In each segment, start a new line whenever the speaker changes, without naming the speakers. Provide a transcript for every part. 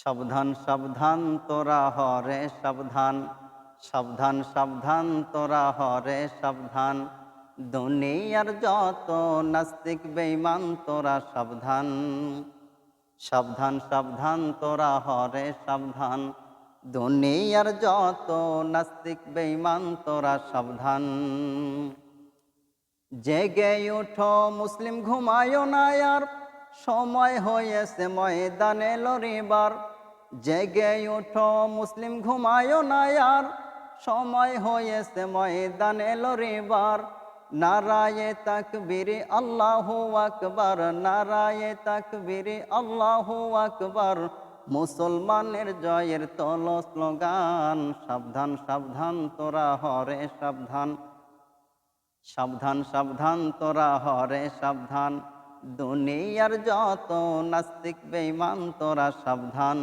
সাবধান সাবধান তোরা হরে সাবধান, সাবধান সাবধান তোরা হরে সাবধান। দুনিয়ার যত নাস্তিক বেঈমান তোরা সাবধান, সাবধান সাবধান তোরা হরে সাবধান। দুনিয়ার যত নাস্তিক বেঈমান তোরা সাবধান। জেগে উঠো মুসলিম ঘুমায়ো না আর, সময় হয়েছে ময়দানে লড়িবার। জেগে উঠো মুসলিম ঘুমায়ো না আর, সময় হয়েছে ময়দানে লড়িবার। নারায়ে তাকবীর আল্লাহু আকবার, নারায়ে তাকবীর আল্লাহু আকবার। মুসলমানের জয়ের তোল স্লোগান, সাবধান সাবধান তোরা হরে সাবধান, সাবধান সাবধান তোরা হরে সাবধান। দুনিয়ার যত নাস্তিক বেঈমান তোরা সাবধান।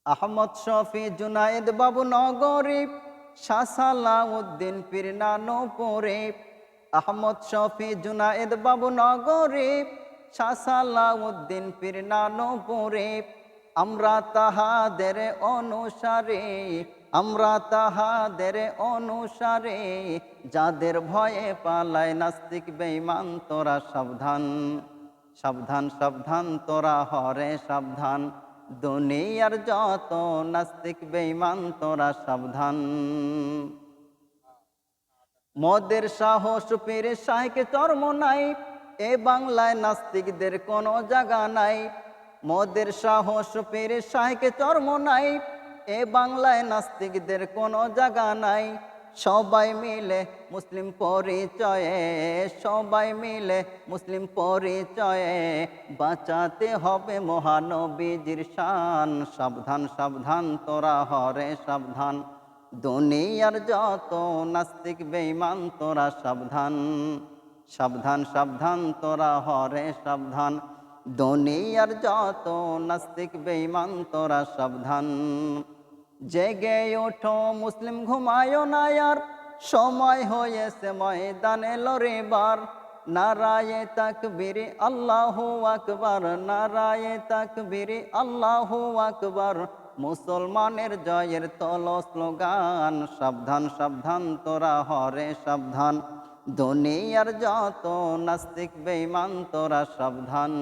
আহমদ শফি জুনায়েদ বাবু নগরী, শাহ সালাউদ্দিন পীর নানুপুরে। আহমদ শফি জুনায়েদ বাবু নগরী, শাহ সালাউদ্দিন পীর নানুপুরে। আমরা তাহাদের অনুসারে, আমরা তাহাদের অনুসারে। যাদের ভয়ে পালায় নাস্তিক বেঈমান তোরা সাবধান, সাবধান সাবধান তোরা হরে সাবধান। দুনিয়ার যত নাস্তিক বেঈমান তোরা সাবধান। মদের সাহস পীর শাইখ চর্ম নাই, এ বাংলায় নাস্তিকদের কোনো জায়গা নাই। মদের সাহস পীর শাইখ চর্ম নাই, এ বাংলায় নাস্তিকদের কোনো জায়গা নাই। সবাই মিলে মুসলিম পরিচয়ে, সবাই মিলে মুসলিম পরিচয়ে। বাঁচাতে হবে মহানবীজির শান, সাবধান সাবধান তোরা হরে সাবধান। দুনিয়ার যত নাস্তিক বেঈমান তোরা সাবধান, সাবধান সাবধান তোরা হরে সাবধান। দুনিয়ার যত নাস্তিক বেঈমান তোরা সাবধান। জেগে ওঠো মুসলিম ঘুমায়ো না আর, সময় হয়েছে ময়দানে লড়িবার। নারায়ে তাকবীর আল্লাহু আকবার, নারায়ে তাকবীর আল্লাহু আকবার। মুসলমানের জয়ের তোল স্লোগান, সাবধান সাবধান তোরা হরে সাবধান। দুনিয়ার যত নাস্তিক বেঈমান তোরা সাবধান।